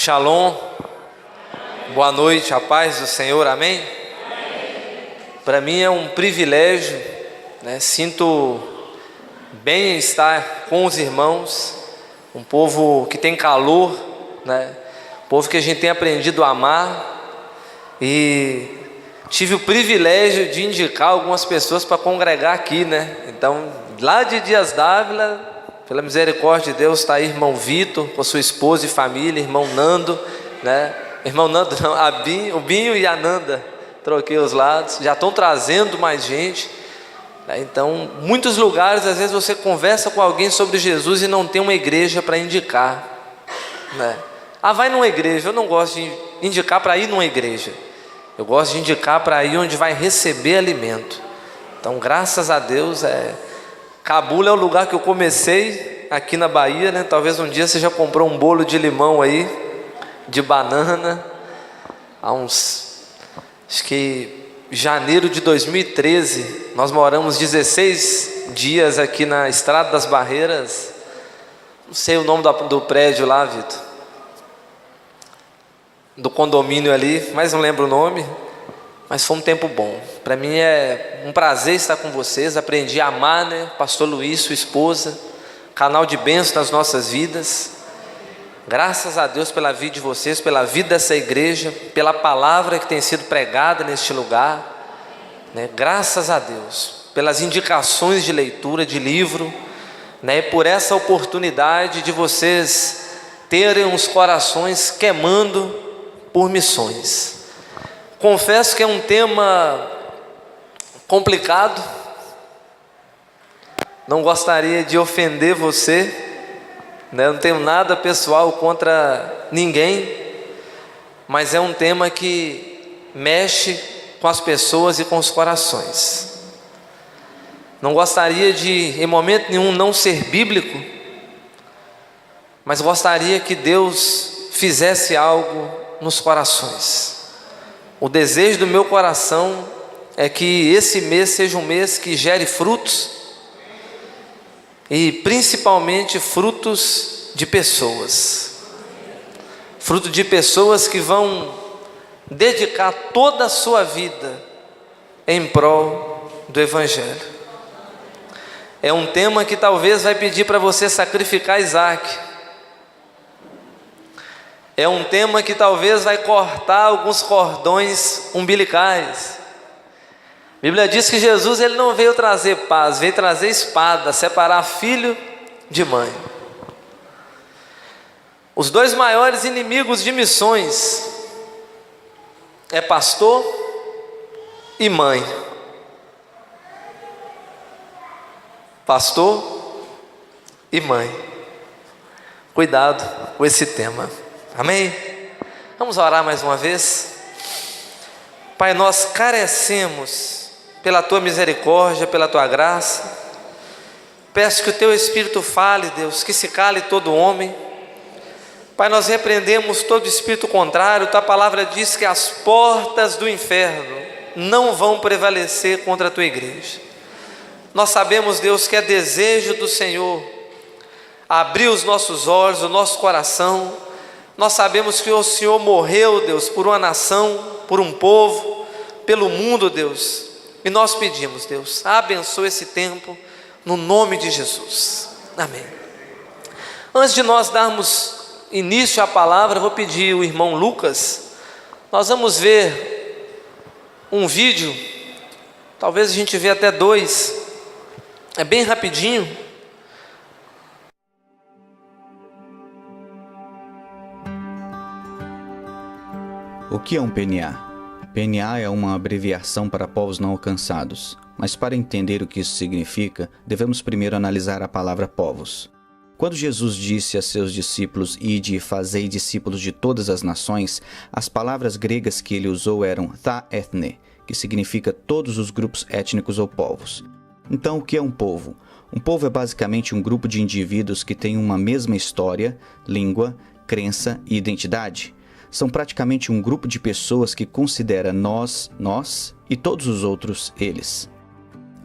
Shalom, boa noite, a paz do Senhor, amém? Para mim é um privilégio, sinto bem estar com os irmãos, um povo que tem calor, um povo que a gente tem aprendido a amar, e tive o privilégio de indicar algumas pessoas para congregar aqui, então lá de Dias d'Ávila, pela misericórdia de Deus, está aí irmão Vitor, com sua esposa e família, irmão Nando, irmão Nando não, o Binho e a Nanda, troquei os lados, já estão trazendo mais gente, então, muitos lugares, às vezes você conversa com alguém sobre Jesus e não tem uma igreja para indicar, vai numa igreja. Eu não gosto de indicar para ir numa igreja, eu gosto de indicar para ir onde vai receber alimento. Então, graças a Deus, Cabula é o lugar que eu comecei aqui na Bahia, Talvez um dia você já comprou um bolo de limão aí, de banana, acho que janeiro de 2013, nós moramos 16 dias aqui na Estrada das Barreiras, não sei o nome do prédio lá, Vitor, do condomínio ali, mas não lembro o nome, mas foi um tempo bom. Para mim é um prazer estar com vocês, aprendi a amar, Pastor Luiz, sua esposa, canal de bênção nas nossas vidas. Graças a Deus pela vida de vocês, pela vida dessa igreja, pela palavra que tem sido pregada neste lugar, Graças a Deus pelas indicações de leitura de livro, por essa oportunidade de vocês terem os corações queimando por missões. Confesso que é um tema complicado, não gostaria de ofender você, não tenho nada pessoal contra ninguém, mas é um tema que mexe com as pessoas e com os corações. Não gostaria de, em momento nenhum, não ser bíblico, mas gostaria que Deus fizesse algo nos corações. O desejo do meu coração é que esse mês seja um mês que gere frutos, e principalmente frutos de pessoas, fruto de pessoas que vão dedicar toda a sua vida em prol do Evangelho. É um tema que talvez vai pedir para você sacrificar Isaac, é um tema que talvez vai cortar alguns cordões umbilicais. A Bíblia diz que Jesus ele não veio trazer paz, veio trazer espada, separar filho de mãe. Os dois maiores inimigos de missões é pastor e mãe. Pastor e mãe. Cuidado com esse tema. Amém? Vamos orar mais uma vez. Pai, nós carecemos pela Tua misericórdia, pela Tua graça. Peço que o Teu Espírito fale, Deus, que se cale todo homem. Pai, nós repreendemos todo espírito contrário. Tua palavra diz que as portas do inferno não vão prevalecer contra a Tua igreja. Nós sabemos, Deus, que é desejo do Senhor abrir os nossos olhos, o nosso coração. Nós sabemos que o Senhor morreu, Deus, por uma nação, por um povo, pelo mundo, Deus. E nós pedimos, Deus, abençoe esse tempo, no nome de Jesus. Amém. Antes de nós darmos início à palavra, vou pedir o irmão Lucas. Nós vamos ver um vídeo, talvez a gente vê até dois, é bem rapidinho. O que é um PNA? PNA é uma abreviação para povos não alcançados, mas para entender o que isso significa, devemos primeiro analisar a palavra povos. Quando Jesus disse a seus discípulos, ide e fazei discípulos de todas as nações, as palavras gregas que ele usou eram tha ethne, que significa todos os grupos étnicos ou povos. Então, o que é um povo? Um povo é basicamente um grupo de indivíduos que têm uma mesma história, língua, crença e identidade. São praticamente um grupo de pessoas que considera nós e todos os outros eles.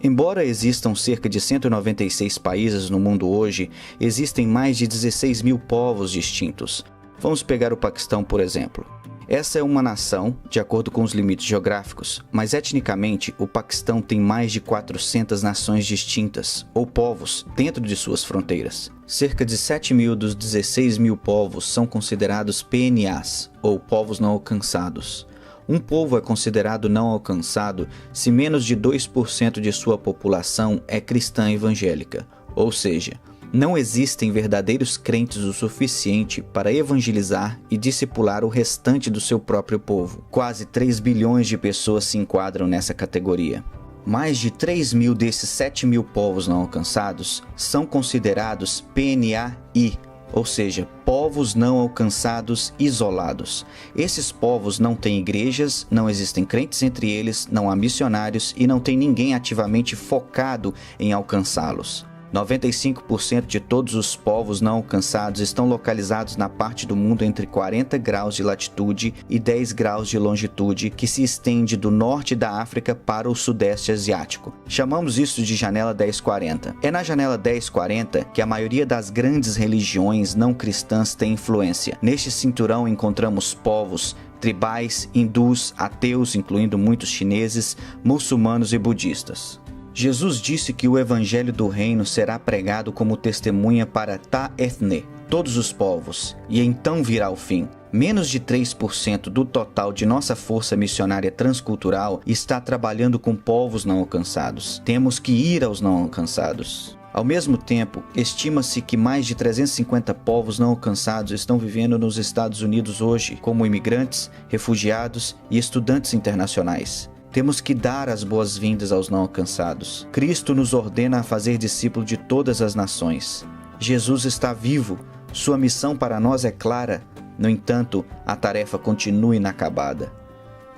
Embora existam cerca de 196 países no mundo hoje, existem mais de 16 mil povos distintos. Vamos pegar o Paquistão, por exemplo. Essa é uma nação, de acordo com os limites geográficos, mas etnicamente o Paquistão tem mais de 400 nações distintas, ou povos, dentro de suas fronteiras. Cerca de 7.000 dos 16.000 povos são considerados PNAs, ou povos não alcançados. Um povo é considerado não alcançado se menos de 2% de sua população é cristã evangélica, ou seja, não existem verdadeiros crentes o suficiente para evangelizar e discipular o restante do seu próprio povo. Quase 3 bilhões de pessoas se enquadram nessa categoria. Mais de 3.000 desses 7.000 povos não alcançados são considerados PNAI, ou seja, povos não alcançados isolados. Esses povos não têm igrejas, não existem crentes entre eles, não há missionários e não tem ninguém ativamente focado em alcançá-los. 95% de todos os povos não alcançados estão localizados na parte do mundo entre 40 graus de latitude e 10 graus de longitude, que se estende do norte da África para o sudeste asiático. Chamamos isso de janela 1040. É na janela 1040 que a maioria das grandes religiões não cristãs tem influência. Neste cinturão encontramos povos tribais, hindus, ateus, incluindo muitos chineses, muçulmanos e budistas. Jesus disse que o evangelho do reino será pregado como testemunha para Ta-ethne, todos os povos, e então virá o fim. Menos de 3% do total de nossa força missionária transcultural está trabalhando com povos não alcançados. Temos que ir aos não alcançados. Ao mesmo tempo, estima-se que mais de 350 povos não alcançados estão vivendo nos Estados Unidos hoje, como imigrantes, refugiados e estudantes internacionais. Temos que dar as boas-vindas aos não alcançados. Cristo nos ordena a fazer discípulo de todas as nações. Jesus está vivo, sua missão para nós é clara. No entanto, a tarefa continua inacabada.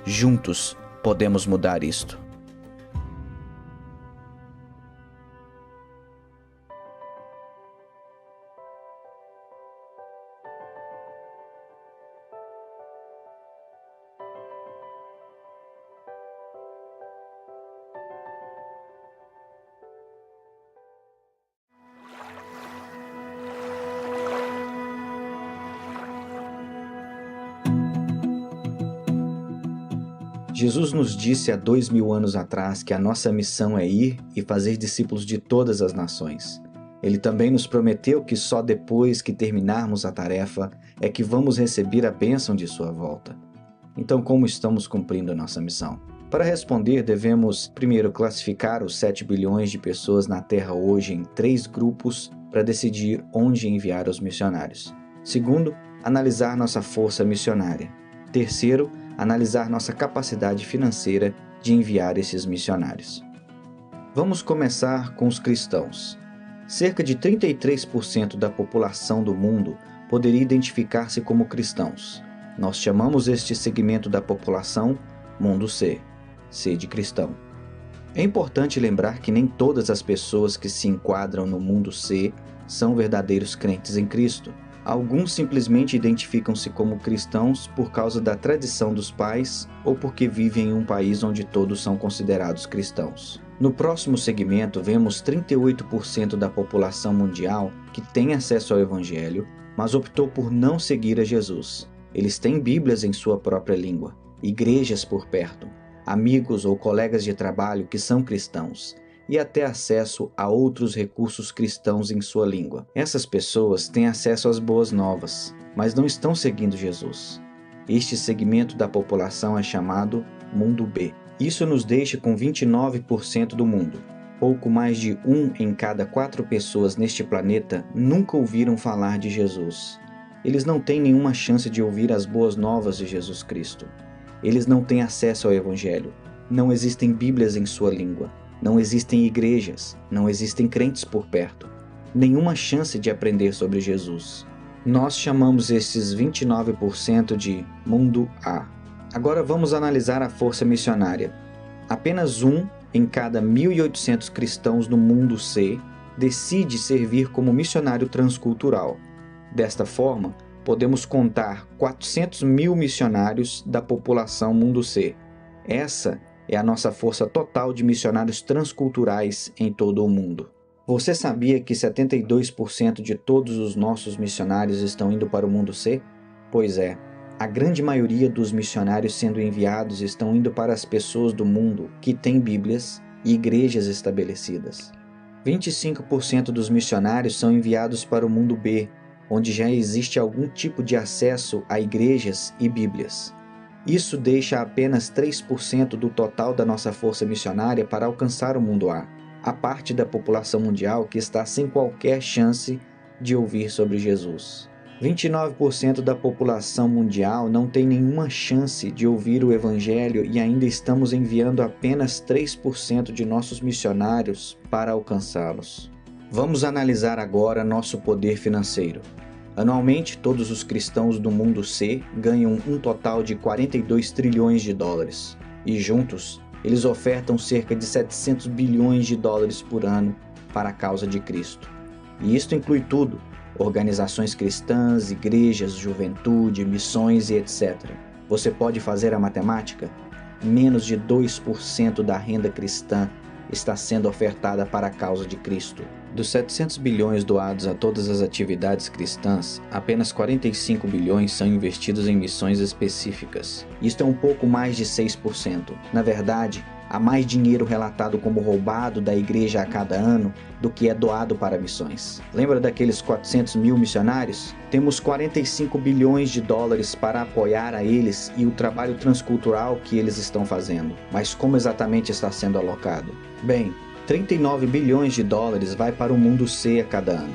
Juntos, podemos mudar isto. Jesus nos disse há 2000 anos atrás que a nossa missão é ir e fazer discípulos de todas as nações. Ele também nos prometeu que só depois que terminarmos a tarefa é que vamos receber a bênção de sua volta. Então, como estamos cumprindo a nossa missão? Para responder, devemos primeiro classificar os 7 bilhões de pessoas na Terra hoje em 3 grupos para decidir onde enviar os missionários. Segundo, analisar nossa força missionária. Terceiro, analisar nossa capacidade financeira de enviar esses missionários. Vamos começar com os cristãos. Cerca de 33% da população do mundo poderia identificar-se como cristãos. Nós chamamos este segmento da população Mundo C, C de cristão. É importante lembrar que nem todas as pessoas que se enquadram no Mundo C são verdadeiros crentes em Cristo. Alguns simplesmente identificam-se como cristãos por causa da tradição dos pais ou porque vivem em um país onde todos são considerados cristãos. No próximo segmento, vemos 38% da população mundial que tem acesso ao Evangelho, mas optou por não seguir a Jesus. Eles têm Bíblias em sua própria língua, igrejas por perto, amigos ou colegas de trabalho que são cristãos, e até acesso a outros recursos cristãos em sua língua. Essas pessoas têm acesso às boas novas, mas não estão seguindo Jesus. Este segmento da população é chamado Mundo B. Isso nos deixa com 29% do mundo. Pouco mais de 1 em cada 4 pessoas neste planeta nunca ouviram falar de Jesus. Eles não têm nenhuma chance de ouvir as boas novas de Jesus Cristo. Eles não têm acesso ao Evangelho. Não existem Bíblias em sua língua. Não existem igrejas, não existem crentes por perto, nenhuma chance de aprender sobre Jesus. Nós chamamos esses 29% de Mundo A. Agora vamos analisar a força missionária. Apenas 1 em cada 1.800 cristãos no Mundo C decide servir como missionário transcultural. Desta forma, podemos contar 400 mil missionários da população Mundo C. Essa é a nossa força total de missionários transculturais em todo o mundo. Você sabia que 72% de todos os nossos missionários estão indo para o Mundo C? Pois é, a grande maioria dos missionários sendo enviados estão indo para as pessoas do mundo que têm Bíblias e igrejas estabelecidas. 25% dos missionários são enviados para o mundo B, onde já existe algum tipo de acesso a igrejas e Bíblias. Isso deixa apenas 3% do total da nossa força missionária para alcançar o mundo a parte da população mundial que está sem qualquer chance de ouvir sobre Jesus. 29% da população mundial não tem nenhuma chance de ouvir o Evangelho e ainda estamos enviando apenas 3% de nossos missionários para alcançá-los. Vamos analisar agora nosso poder financeiro. Anualmente, todos os cristãos do mundo C ganham um total de 42 trilhões de dólares. E juntos, eles ofertam cerca de 700 bilhões de dólares por ano para a causa de Cristo. E isto inclui tudo: organizações cristãs, igrejas, juventude, missões e etc. Você pode fazer a matemática? Menos de 2% da renda cristã está sendo ofertada para a causa de Cristo. Dos 700 bilhões doados a todas as atividades cristãs, apenas 45 bilhões são investidos em missões específicas. Isto é um pouco mais de 6%. Na verdade, há mais dinheiro relatado como roubado da igreja a cada ano do que é doado para missões. Lembra daqueles 400 mil missionários? Temos 45 bilhões de dólares para apoiar a eles e o trabalho transcultural que eles estão fazendo. Mas como exatamente está sendo alocado? Bem, 39 bilhões de dólares vai para o mundo C a cada ano.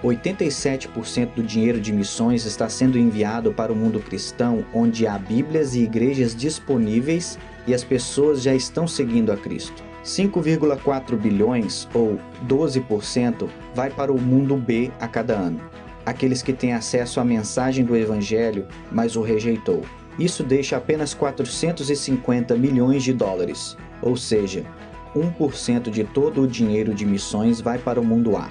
87% do dinheiro de missões está sendo enviado para o mundo cristão, onde há Bíblias e igrejas disponíveis e as pessoas já estão seguindo a Cristo. 5,4 bilhões, ou 12%, vai para o mundo B a cada ano. Aqueles que têm acesso à mensagem do Evangelho, mas o rejeitou. Isso deixa apenas 450 milhões de dólares, ou seja, 1% de todo o dinheiro de missões vai para o mundo A,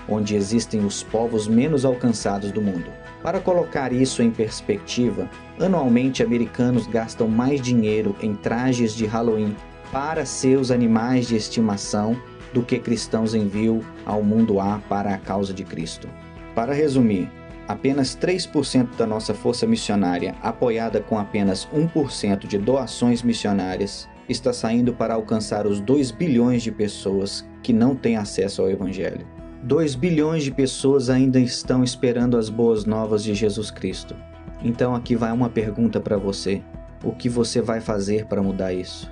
onde existem os povos menos alcançados do mundo. Para colocar isso em perspectiva, anualmente americanos gastam mais dinheiro em trajes de Halloween para seus animais de estimação do que cristãos enviam ao mundo A para a causa de Cristo. Para resumir, apenas 3% da nossa força missionária, apoiada com apenas 1% de doações missionárias, está saindo para alcançar os 2 bilhões de pessoas que não têm acesso ao Evangelho. 2 bilhões de pessoas ainda estão esperando as boas novas de Jesus Cristo. Então aqui vai uma pergunta para você: o que você vai fazer para mudar isso?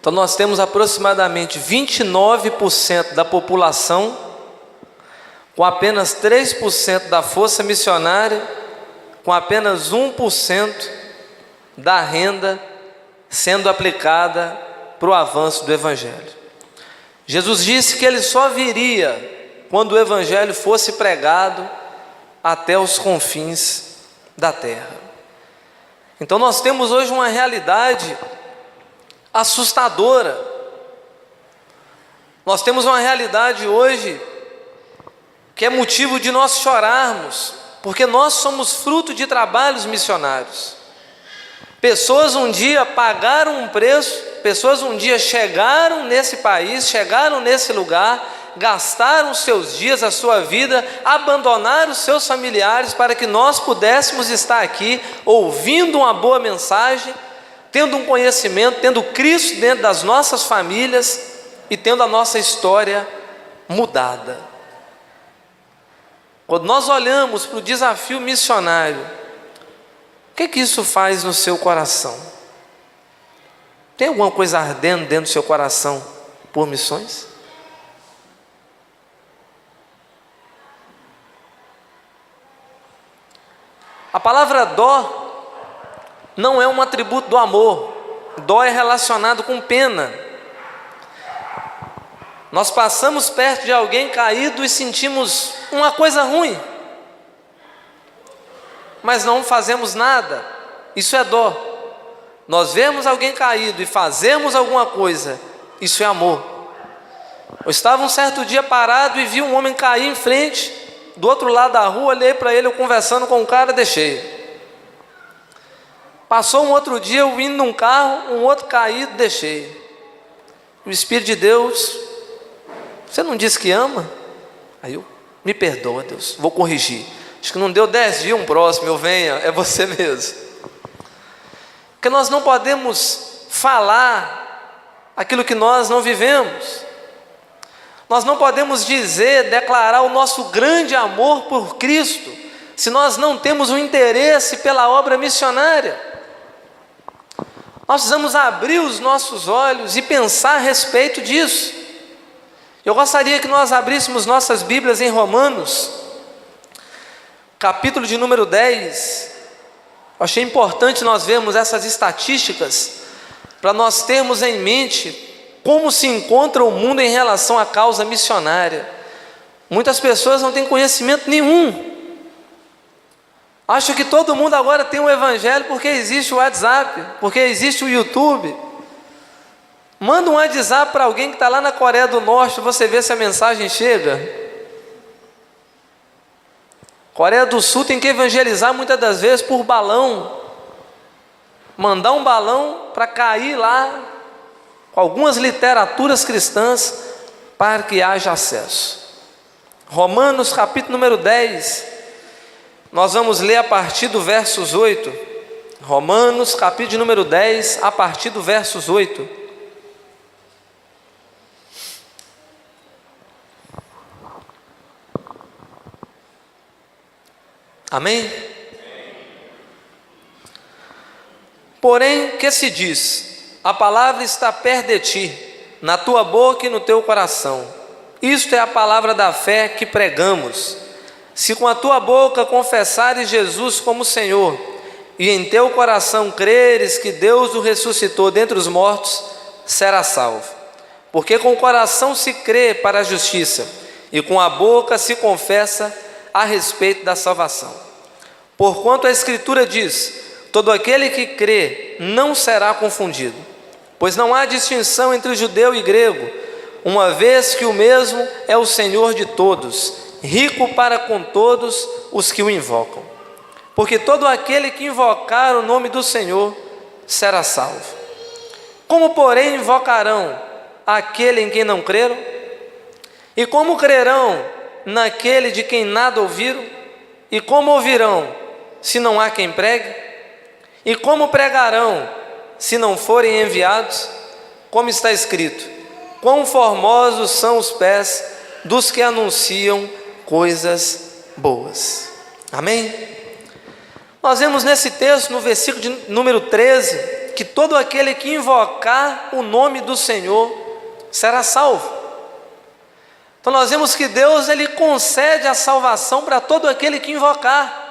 Então nós temos aproximadamente 29% da população com apenas 3% da força missionária, com apenas 1% da renda sendo aplicada para o avanço do Evangelho. Jesus disse que ele só viria quando o Evangelho fosse pregado até os confins da terra. Então nós temos hoje uma realidade assustadora. Nós temos uma realidade hoje que é motivo de nós chorarmos, porque nós somos fruto de trabalhos missionários. Pessoas um dia pagaram um preço, pessoas um dia chegaram nesse país, chegaram nesse lugar, gastaram seus dias, a sua vida, abandonaram os seus familiares para que nós pudéssemos estar aqui ouvindo uma boa mensagem, tendo um conhecimento, tendo Cristo dentro das nossas famílias e tendo a nossa história mudada. Quando nós olhamos para o desafio missionário, o que isso faz no seu coração? Tem alguma coisa ardendo dentro do seu coração por missões? A palavra dó não é um atributo do amor. Dó é relacionado com pena. Nós passamos perto de alguém caído e sentimos uma coisa ruim, mas não fazemos nada. Isso é dó. Nós vemos alguém caído e fazemos alguma coisa. Isso é amor. Eu estava um certo dia parado e vi um homem cair em frente do outro lado da rua, olhei para ele, eu conversando com um cara, deixei. Passou um outro dia, eu indo num carro, um outro caído, deixei. O Espírito de Deus, você não disse que ama? Aí eu, me perdoa, Deus, vou corrigir. Acho que não deu 10 dias, um próximo, eu venha, é você mesmo. Porque nós não podemos falar aquilo que nós não vivemos. Nós não podemos dizer, declarar o nosso grande amor por Cristo, se nós não temos um interesse pela obra missionária. Nós precisamos abrir os nossos olhos e pensar a respeito disso. Eu gostaria que nós abríssemos nossas Bíblias em Romanos, capítulo de número 10. Eu achei importante nós vermos essas estatísticas, para nós termos em mente como se encontra o mundo em relação à causa missionária. Muitas pessoas não têm conhecimento nenhum. Acho que todo mundo agora tem um evangelho porque existe o WhatsApp, porque existe o YouTube. Manda um WhatsApp para alguém que está lá na Coreia do Norte, você vê se a mensagem chega. Coreia do Sul tem que evangelizar muitas das vezes por balão. Mandar um balão para cair lá com algumas literaturas cristãs para que haja acesso. Romanos capítulo número 10, nós vamos ler a partir do versos 8. Romanos capítulo número 10, a partir do versos 8. Amém? Porém, que se diz? A palavra está perto de ti, na tua boca e no teu coração. Isto é a palavra da fé que pregamos. Se com a tua boca confessares Jesus como Senhor, e em teu coração creres que Deus o ressuscitou dentre os mortos, serás salvo. Porque com o coração se crê para a justiça, e com a boca se confessa a respeito da salvação. Porquanto a Escritura diz: todo aquele que crê não será confundido, pois não há distinção entre judeu e grego, uma vez que o mesmo é o Senhor de todos, rico para com todos os que o invocam. Porque todo aquele que invocar o nome do Senhor será salvo. Como, porém, invocarão aquele em quem não creram? E como crerão naquele de quem nada ouviram? E como ouvirão, se não há quem pregue? E como pregarão, se não forem enviados? Como está escrito: quão formosos são os pés dos que anunciam coisas boas. Amém? Nós vemos nesse texto, no versículo de número 13, que todo aquele que invocar o nome do Senhor será salvo. Então nós vemos que Deus, Ele concede a salvação para todo aquele que invocar.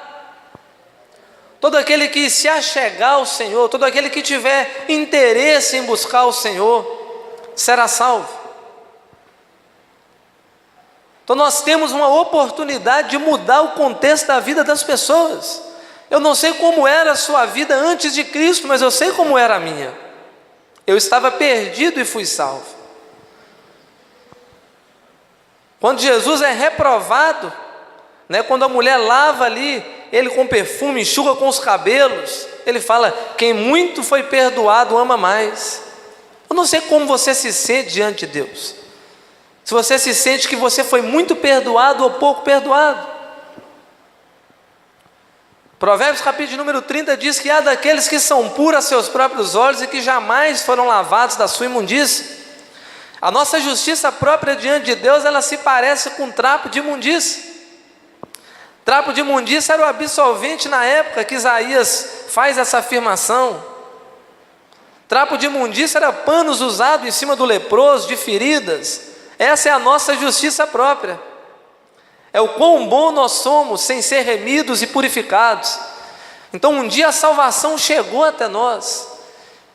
Todo aquele que se achegar ao Senhor, todo aquele que tiver interesse em buscar o Senhor, será salvo. Então nós temos uma oportunidade de mudar o contexto da vida das pessoas. Eu não sei como era a sua vida antes de Cristo, mas eu sei como era a minha. Eu estava perdido e fui salvo. Quando Jesus é reprovado, quando a mulher lava ali, ele com perfume, enxuga com os cabelos, ele fala: quem muito foi perdoado ama mais. Eu não sei como você se sente diante de Deus, se você se sente que você foi muito perdoado ou pouco perdoado. Provérbios capítulo número 30 diz que há daqueles que são puros a seus próprios olhos e que jamais foram lavados da sua imundície. A nossa justiça própria diante de Deus, ela se parece com um trapo de imundície. Trapo de imundície era o absolvente na época que Isaías faz essa afirmação. Trapo de imundície era panos usados em cima do leproso, de feridas. Essa é a nossa justiça própria. É o quão bom nós somos sem ser remidos e purificados. Então um dia a salvação chegou até nós.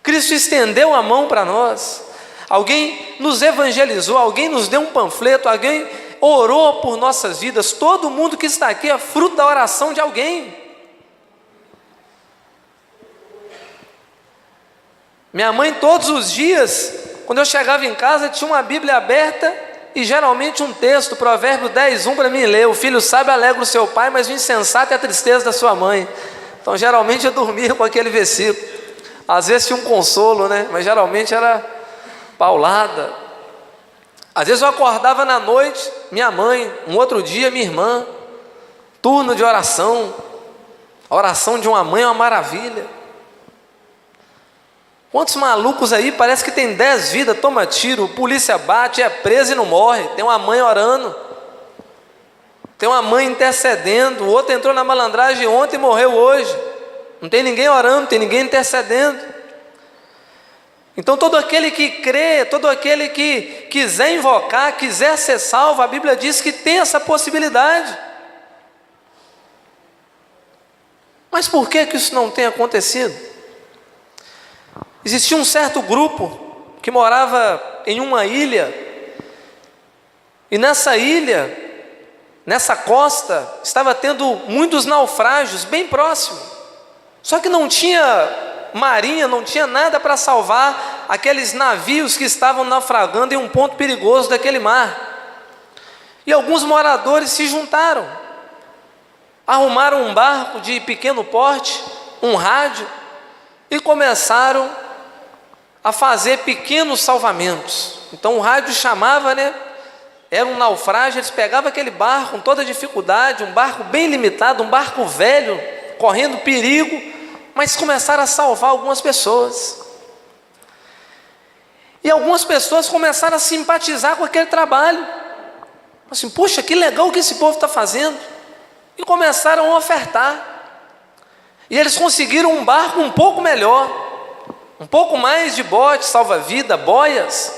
Cristo estendeu a mão para nós. Alguém nos evangelizou, alguém nos deu um panfleto, alguém orou por nossas vidas. Todo mundo que está aqui é fruto da oração de alguém. Minha mãe todos os dias, quando eu chegava em casa, tinha uma Bíblia aberta E geralmente um texto, Provérbio 10:1 para mim ler: o filho sábio alegra o seu pai, mas o insensato é a tristeza da sua mãe. Então geralmente eu dormia com aquele versículo. Às vezes tinha um consolo, né? Mas geralmente era paulada. Às vezes eu acordava na noite, minha mãe, um outro dia minha irmã, turno de oração. A oração de uma mãe é uma maravilha. Quantos malucos aí, parece que tem 10 vidas, toma tiro, polícia bate, é preso e não morre. Tem uma mãe orando, tem uma mãe intercedendo. O outro entrou na malandragem ontem e morreu hoje. Não tem ninguém orando, não tem ninguém intercedendo. Então todo aquele que crê, todo aquele que quiser invocar, quiser ser salvo, a Bíblia diz que tem essa possibilidade. Mas por que isso não tem acontecido? Existia um certo grupo que morava em uma ilha, e nessa ilha, nessa costa, estava tendo muitos naufrágios bem próximo. Só que não tinha marinha, não tinha nada para salvar aqueles navios que estavam naufragando em um ponto perigoso daquele mar. E alguns moradores se juntaram, arrumaram um barco de pequeno porte, um rádio, e começaram a fazer pequenos salvamentos. Então o rádio chamava, era um naufrágio, eles pegavam aquele barco com toda dificuldade, um barco bem limitado, um barco velho, correndo perigo, mas começaram a salvar algumas pessoas. E algumas pessoas começaram a simpatizar com aquele trabalho. Assim, poxa, que legal o que esse povo está fazendo. E começaram a ofertar. E eles conseguiram um barco um pouco melhor, um pouco mais de bote, salva-vida, boias.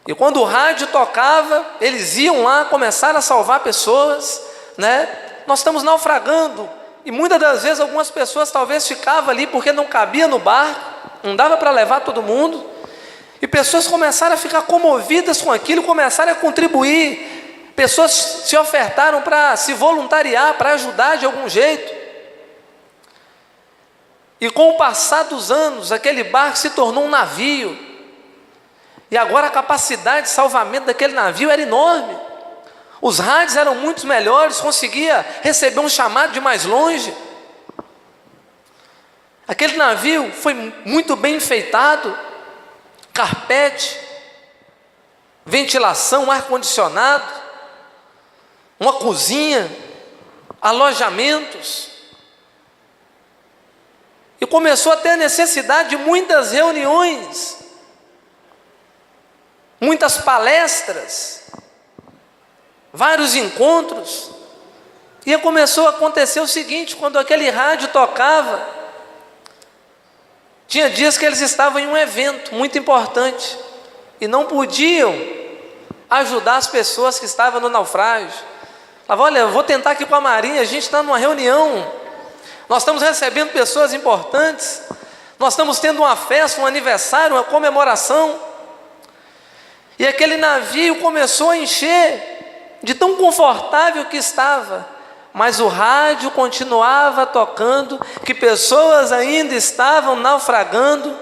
E quando o rádio tocava, eles iam lá, começaram a salvar pessoas, Nós estamos naufragando. E muitas das vezes algumas pessoas talvez ficavam ali porque não cabia no barco, não dava para levar todo mundo. E pessoas começaram a ficar comovidas com aquilo, começaram a contribuir. Pessoas se ofertaram para se voluntariar, para ajudar de algum jeito. E com o passar dos anos, aquele barco se tornou um navio. E agora a capacidade de salvamento daquele navio era enorme. Os rádios eram muito melhores, conseguia receber um chamado de mais longe. Aquele navio foi muito bem enfeitado, carpete, ventilação, ar-condicionado, uma cozinha, alojamentos. E começou a ter a necessidade de muitas reuniões, muitas palestras, vários encontros. E começou a acontecer o seguinte: quando aquele rádio tocava, tinha dias que eles estavam em um evento muito importante e não podiam ajudar as pessoas que estavam no naufrágio. Falavam: olha, eu vou tentar aqui com a Marinha, a gente está numa reunião, nós estamos recebendo pessoas importantes, nós estamos tendo uma festa, um aniversário, uma comemoração. E aquele navio começou a encher de tão confortável que estava, mas o rádio continuava tocando, que pessoas ainda estavam naufragando,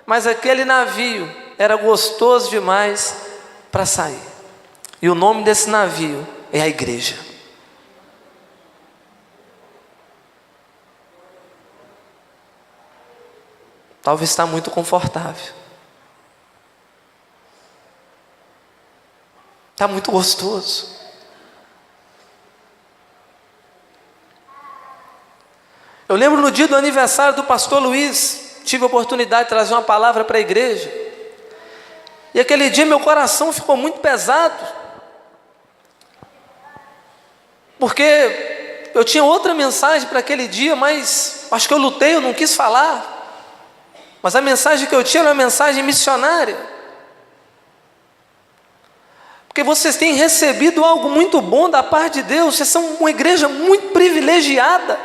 mas aquele navio era gostoso demais para sair. E o nome desse navio é a igreja. Talvez está muito confortável, está muito gostoso. Eu lembro no dia do aniversário do pastor Luiz, tive a oportunidade de trazer uma palavra para a igreja, e aquele dia meu coração ficou muito pesado, porque eu tinha outra mensagem para aquele dia, mas acho que eu lutei, eu não quis falar. Mas a mensagem que eu tinha era uma mensagem missionária. Porque vocês têm recebido algo muito bom da parte de Deus, vocês são uma igreja muito privilegiada.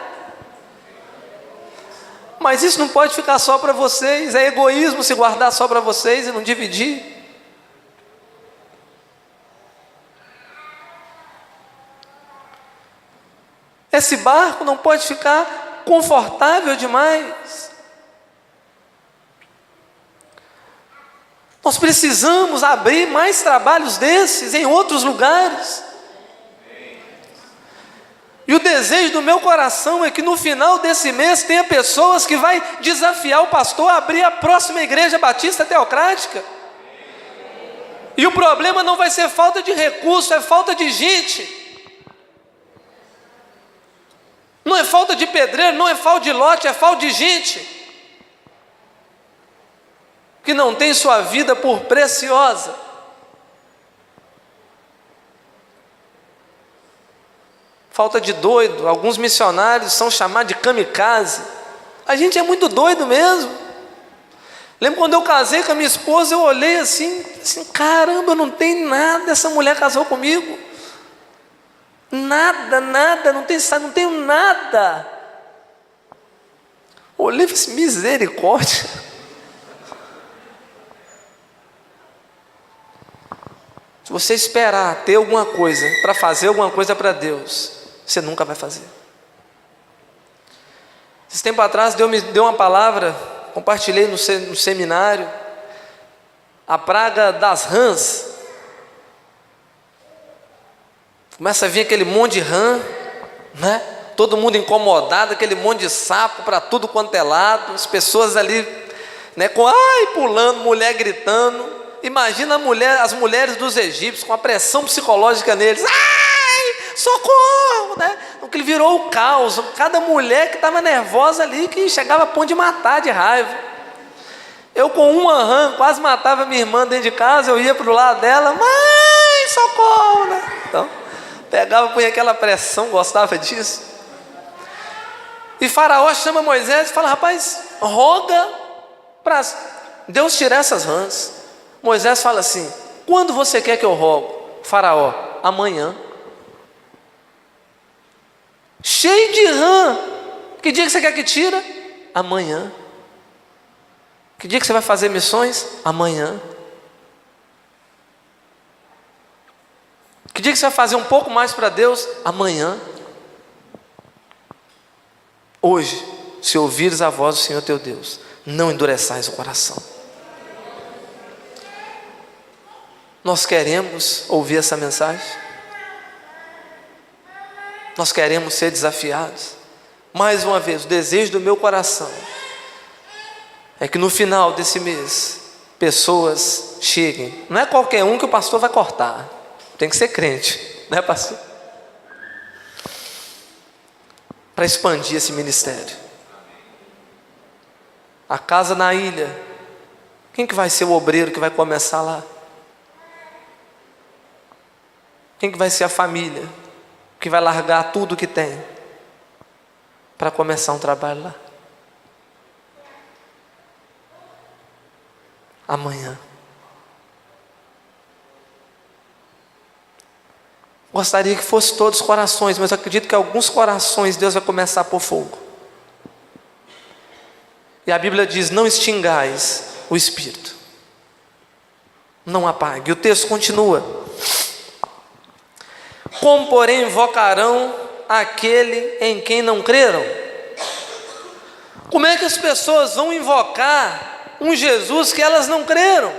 Mas isso não pode ficar só para vocês, é egoísmo se guardar só para vocês e não dividir. Esse barco não pode ficar confortável demais. Nós precisamos abrir mais trabalhos desses em outros lugares. E o desejo do meu coração é que no final desse mês tenha pessoas que vai desafiar o pastor a abrir a próxima igreja batista teocrática. E o problema não vai ser falta de recurso, é falta de gente. Não é falta de pedreiro, não é falta de lote, é falta de gente que não tem sua vida por preciosa. Falta de doido. Alguns missionários são chamados de kamikaze. A gente é muito doido mesmo. Lembro quando eu casei com a minha esposa, eu olhei assim, caramba, eu não tenho nada, essa mulher casou comigo. Nada, não tenho nada. Olhei e falei assim, misericórdia. Se você esperar ter alguma coisa, para fazer alguma coisa para Deus, você nunca vai fazer. Esse tempo atrás, Deus me deu uma palavra, compartilhei no seminário, a praga das rãs. Começa a vir aquele monte de rã, né? Todo mundo incomodado, aquele monte de sapo para tudo quanto é lado, as pessoas ali, né, pulando, mulher gritando. Imagina as mulheres dos egípcios com a pressão psicológica neles. Ai, socorro, né? Porque virou o caos. Cada mulher que estava nervosa ali, que chegava a ponto de matar de raiva. Eu com uma rã quase matava minha irmã dentro de casa. Eu ia para o lado dela, mãe, socorro, né? Então, pegava, punha aquela pressão, gostava disso. E Faraó chama Moisés e fala, rapaz, roga para Deus tirar essas rãs. Moisés fala assim, quando você quer que eu rogo? Faraó, amanhã. Cheio de rã. Que dia que você quer que tira? Amanhã. Que dia que você vai fazer missões? Amanhã. Que dia que você vai fazer um pouco mais para Deus? Amanhã. Hoje, se ouvires a voz do Senhor teu Deus, não endureçais o coração. Nós queremos ouvir essa mensagem? Nós queremos ser desafiados? Mais uma vez, o desejo do meu coração é que no final desse mês, pessoas cheguem. Não é qualquer um que o pastor vai cortar. Tem que ser crente, né, pastor? Para expandir esse ministério. A casa na ilha. Quem que vai ser o obreiro que vai começar lá? Quem que vai ser a família que vai largar tudo que tem para começar um trabalho lá? Amanhã. Gostaria que fosse todos os corações, mas eu acredito que alguns corações Deus vai começar a pôr fogo. E a Bíblia diz, não extingais o Espírito. Não apague. E o texto continua. Como, porém, invocarão aquele em quem não creram? Como é que as pessoas vão invocar um Jesus que elas não creram?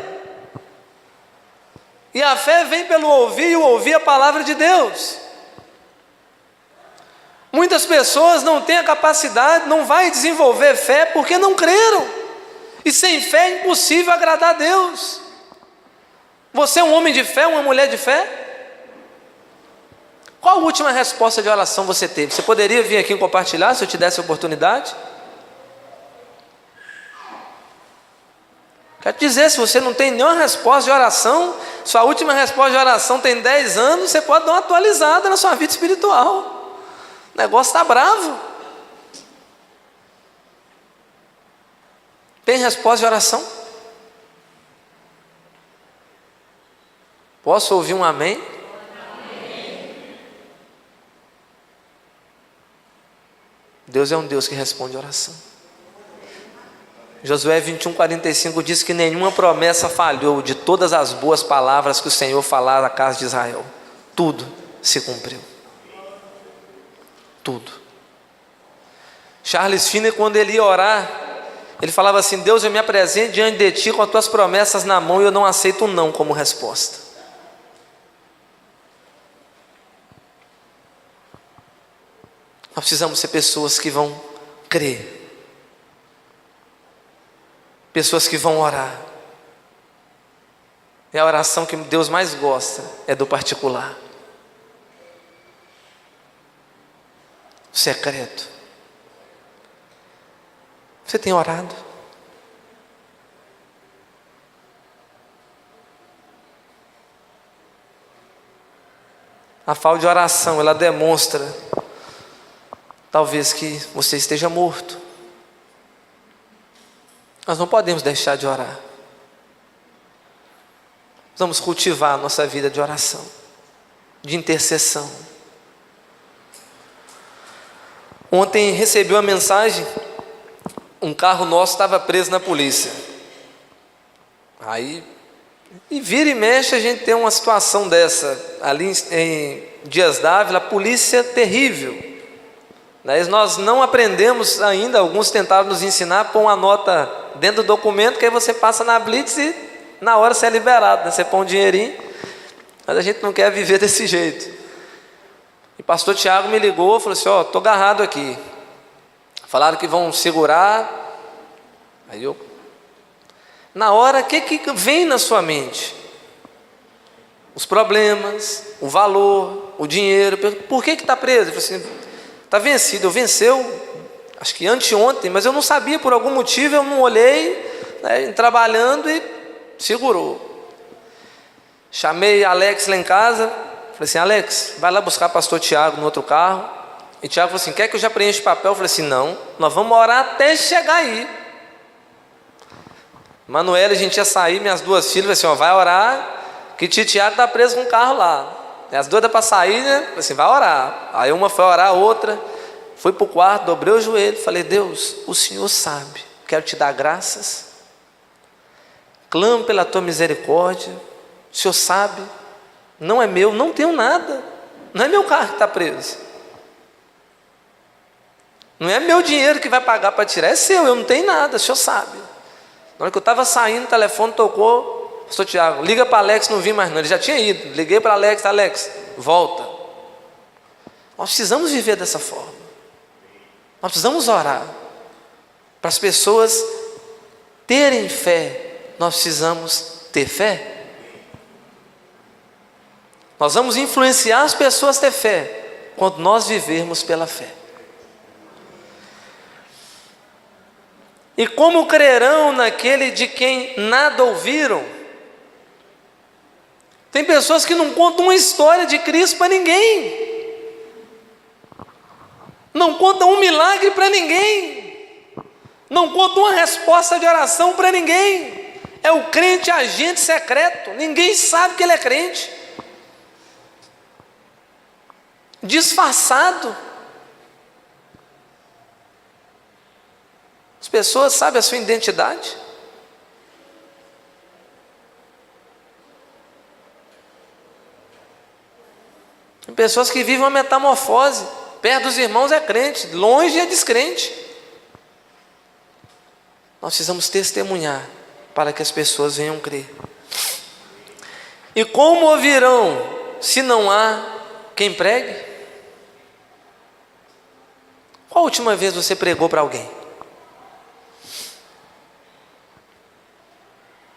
E a fé vem pelo ouvir, e o ouvir a palavra de Deus. Muitas pessoas não têm a capacidade, não vai desenvolver fé porque não creram. E sem fé é impossível agradar a Deus. Você é um homem de fé, uma mulher de fé? Qual a última resposta de oração você teve? Você poderia vir aqui compartilhar se eu te desse a oportunidade? Quero dizer, se você não tem nenhuma resposta de oração, sua última resposta de oração tem 10 anos, você pode dar uma atualizada na sua vida espiritual. O negócio está bravo. Tem resposta de oração? Posso ouvir um amém? Deus é um Deus que responde oração. Josué 21:45 diz que nenhuma promessa falhou de todas as boas palavras que o Senhor falara à casa de Israel. Tudo se cumpriu. Tudo. Charles Finney, quando ele ia orar, Ele falava assim: Deus, eu me apresento diante de ti com as tuas promessas na mão e eu não aceito um não como resposta. Nós precisamos ser pessoas que vão crer, pessoas que vão orar. E a oração que Deus mais gosta é do particular, secreto. Você tem orado? A falta de oração, ela demonstra talvez que você esteja morto. Nós não podemos deixar de orar. Vamos cultivar a nossa vida de oração, de intercessão. Ontem recebi uma mensagem, um carro nosso estava preso na polícia. Aí, e vira e mexe a gente tem uma situação dessa, ali em Dias d'Ávila, a polícia terrível. Mas nós não aprendemos ainda, alguns tentaram nos ensinar a pôr uma nota dentro do documento, que aí você passa na blitz e na hora você é liberado, né? Você põe um dinheirinho, mas a gente não quer viver desse jeito. E o pastor Tiago me ligou, falou assim: ó, estou agarrado aqui. Falaram que vão segurar. Aí eu, na hora, o que vem na sua mente? Os problemas, o valor, o dinheiro. Por que está preso? Eu falei assim: está vencido. Eu venceu, acho que anteontem, mas eu não sabia, por algum motivo eu não olhei, né, trabalhando, e segurou. Chamei Alex lá em casa, falei assim: Alex, vai lá buscar o pastor Tiago no outro carro. E Tiago falou assim: quer que eu já preencha o papel? Eu falei assim: não, nós vamos orar até chegar aí. Manuela, a gente ia sair, minhas duas filhas, falei assim: ó, vai orar, que tio Tiago está preso com o carro lá. E as duas dá para sair, né? Falei assim: vai orar. Aí uma foi orar, a outra fui para o quarto, dobrei o joelho, falei: Deus, o Senhor sabe, quero te dar graças, clamo pela tua misericórdia, o Senhor sabe, não é meu, não tenho nada, não é meu carro que está preso, não é meu dinheiro que vai pagar para tirar, é seu, eu não tenho nada, o Senhor sabe. Na hora que eu estava saindo, o telefone tocou, pastor Tiago, liga para Alex, não vi mais não, ele já tinha ido, liguei para Alex, Alex, volta. Nós precisamos viver dessa forma, nós precisamos orar, para as pessoas terem fé, nós precisamos ter fé. Nós vamos influenciar as pessoas a ter fé quando nós vivermos pela fé. E como crerão naquele de quem nada ouviram? Tem pessoas que não contam uma história de Cristo para ninguém, não contam um milagre para ninguém, não contam uma resposta de oração para ninguém. É o crente agente secreto, ninguém sabe que ele é crente, disfarçado. As pessoas sabem a sua identidade. Tem pessoas que vivem uma metamorfose, perto dos irmãos é crente, longe é descrente. Nós precisamos testemunhar para que as pessoas venham crer. E como ouvirão se não há quem pregue? Qual a última vez você pregou para alguém?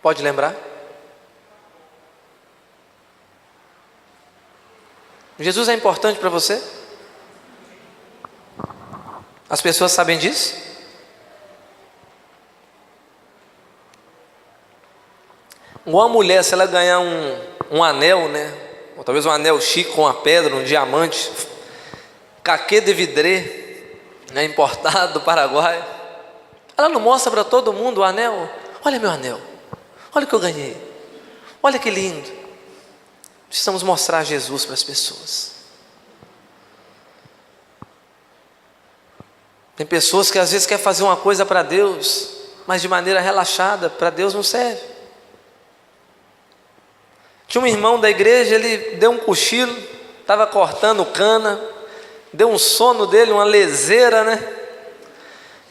Pode lembrar? Jesus é importante para você? As pessoas sabem disso? Uma mulher, se ela ganhar um anel, né? Ou talvez um anel chique com uma pedra, um diamante, caquê de vidré, né? Importado do Paraguai, ela não mostra para todo mundo o anel? Olha meu anel, olha o que eu ganhei, olha que lindo. Precisamos mostrar Jesus para as pessoas. Tem pessoas que às vezes querem fazer uma coisa para Deus, mas de maneira relaxada, para Deus não serve. Tinha um irmão da igreja, ele deu um cochilo, estava cortando cana, deu um sono dele, uma leseira, né?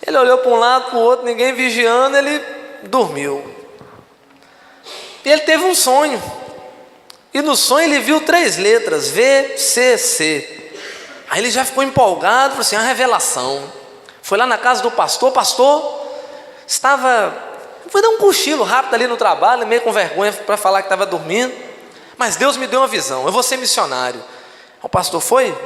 Ele olhou para um lado, para o outro, ninguém vigiando, ele dormiu. E ele teve um sonho. E no sonho ele viu 3 letras, VCC. Aí ele já ficou empolgado, falou assim, a revelação. Foi lá na casa do pastor, foi dar um cochilo rápido ali no trabalho, meio com vergonha para falar que estava dormindo. Mas Deus me deu uma visão, eu vou ser missionário. O pastor foi,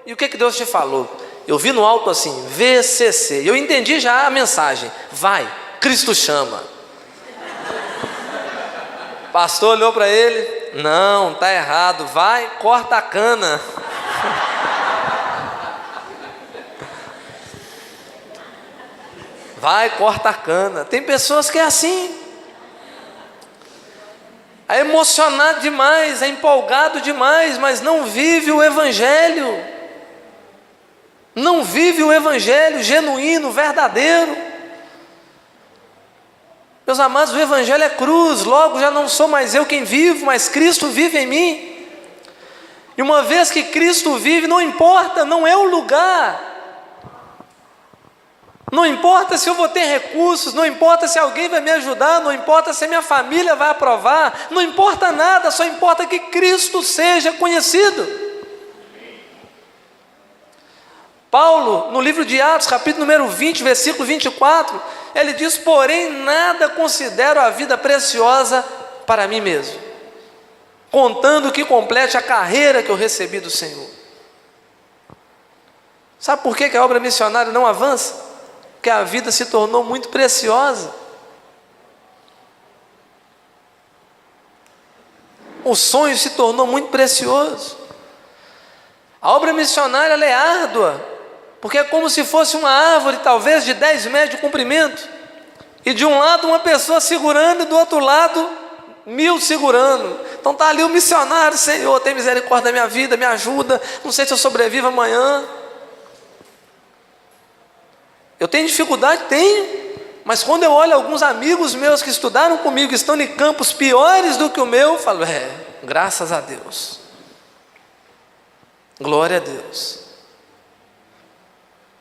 e o que Deus te falou? Eu vi no alto assim, VCC, eu entendi já a mensagem, vai, Cristo chama. O pastor olhou para ele, não, está errado, vai, corta a cana. Vai, corta a cana. Tem pessoas que é assim, é emocionado demais, é empolgado demais, mas não vive o Evangelho, não vive o Evangelho genuíno, verdadeiro. Meus amados, o Evangelho é cruz, logo já não sou mais eu quem vivo, mas Cristo vive em mim. E uma vez que Cristo vive, não importa, não é o lugar, não importa se eu vou ter recursos, não importa se alguém vai me ajudar, não importa se a minha família vai aprovar, não importa nada, só importa que Cristo seja conhecido. Paulo, no livro de Atos, capítulo número 20, versículo 24, ele diz, porém nada considero a vida preciosa para mim mesmo, contando que complete a carreira que eu recebi do Senhor. Sabe por que a obra missionária não avança? Porque a vida se tornou muito preciosa. O sonho se tornou muito precioso. A obra missionária ela é árdua, porque é como se fosse uma árvore, talvez de 10 metros de comprimento, e de um lado uma pessoa segurando, e do outro lado 1000 segurando. Então está ali o missionário, Senhor, tem misericórdia da minha vida, me ajuda, não sei se eu sobrevivo amanhã. Eu tenho dificuldade? Tenho, mas quando eu olho alguns amigos meus que estudaram comigo, estão em campos piores do que o meu, eu falo, graças a Deus, glória a Deus.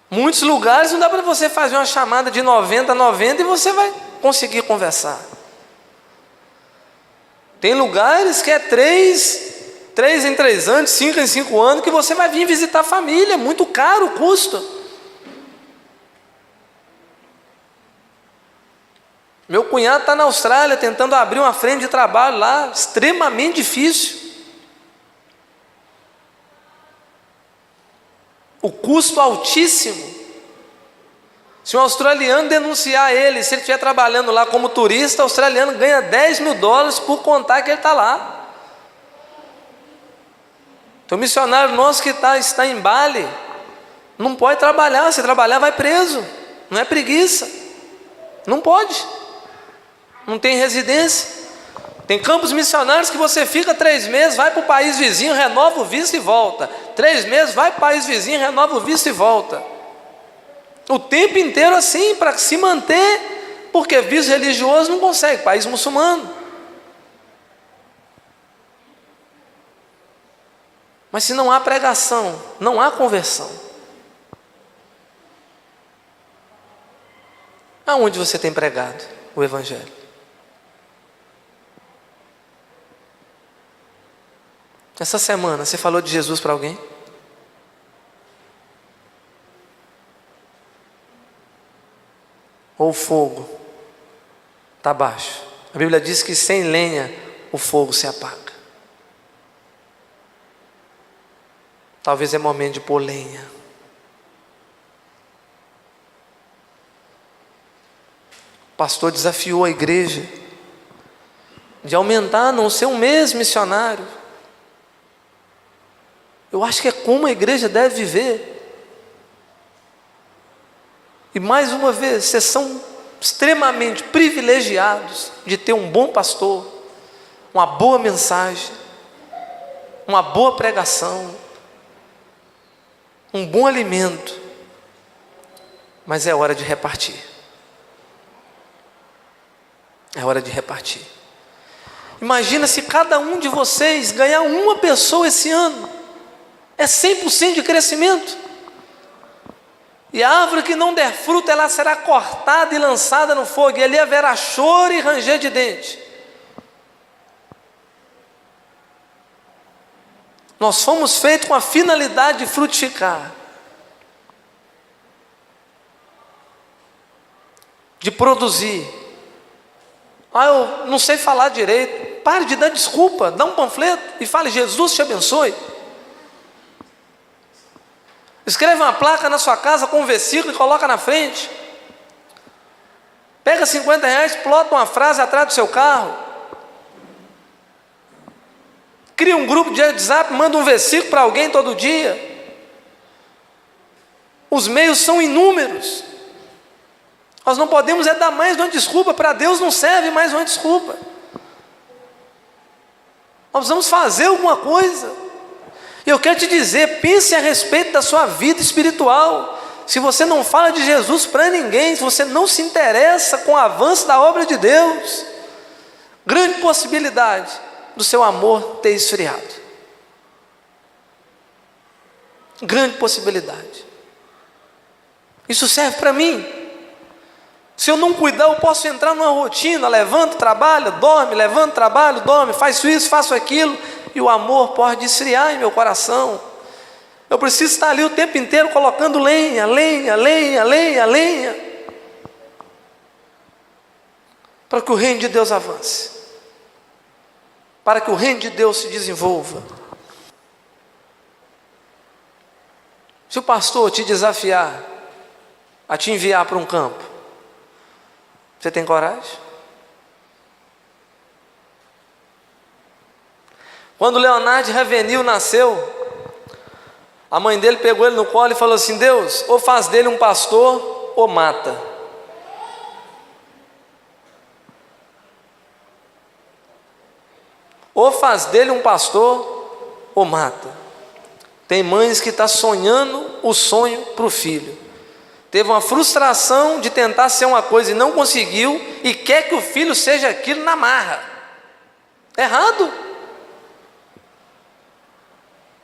Muitos lugares não dá para você fazer uma chamada de 90 a 90 e você vai conseguir conversar. Tem lugares que é 3 em 3 anos, 5 em 5 anos, que você vai vir visitar a família, é muito caro o custo. Meu cunhado está na Austrália tentando abrir uma frente de trabalho lá, extremamente difícil. O custo altíssimo. Se um australiano denunciar ele, se ele estiver trabalhando lá como turista, o australiano ganha $10.000 por contar que ele está lá. Então o missionário nosso que está em Bali, não pode trabalhar, se trabalhar vai preso, não é preguiça, não pode. Não tem residência. Tem campos missionários que você fica 3 meses, vai para o país vizinho, renova o visto e volta. 3 meses, vai para o país vizinho, renova o visto e volta. O tempo inteiro assim, para se manter, porque visto religioso não consegue, país muçulmano. Mas se não há pregação, não há conversão. Aonde você tem pregado o Evangelho? Essa semana, você falou de Jesus para alguém? Ou o fogo está baixo? A Bíblia diz que sem lenha o fogo se apaga. Talvez é momento de pôr lenha. O pastor desafiou a igreja de aumentar, não ser um mês missionário. Eu acho que é como a igreja deve viver. E mais uma vez, vocês são extremamente privilegiados de ter um bom pastor, uma boa mensagem, uma boa pregação, um bom alimento. Mas é hora de repartir. É hora de repartir. Imagina se cada um de vocês ganhar uma pessoa esse ano. É 100% de crescimento. E a árvore que não der fruto, ela será cortada e lançada no fogo, e ali haverá choro e ranger de dente. Nós fomos feitos com a finalidade de frutificar, de produzir. Eu não sei falar direito. Pare de dar desculpa, dá um panfleto e fale: Jesus te abençoe. Escreve uma placa na sua casa com um versículo e coloca na frente. Pega R$50, plota uma frase atrás do seu carro. Cria um grupo de WhatsApp, manda um versículo para alguém todo dia. Os meios são inúmeros. Nós não podemos dar mais uma desculpa. Para Deus não serve mais uma desculpa. Nós precisamos fazer alguma coisa. E eu quero te dizer, pense a respeito da sua vida espiritual. Se você não fala de Jesus para ninguém, se você não se interessa com o avanço da obra de Deus, grande possibilidade do seu amor ter esfriado. Grande possibilidade. Isso serve para mim. Se eu não cuidar, eu posso entrar numa rotina: levanto, trabalho, dorme, levanto, trabalho, dorme, faço isso, faço aquilo, e o amor pode esfriar em meu coração. Eu preciso estar ali o tempo inteiro colocando lenha, lenha, lenha, lenha, lenha, para que o reino de Deus avance, para que o reino de Deus se desenvolva. Se o pastor te desafiar a te enviar para um campo, você tem coragem? Quando Leonardo Ravenil nasceu, a mãe dele pegou ele no colo e falou assim: Deus, ou faz dele um pastor ou mata. Ou faz dele um pastor ou mata. Tem mães que estão sonhando o sonho para o filho. Teve uma frustração de tentar ser uma coisa e não conseguiu, e quer que o filho seja aquilo na marra. Errado.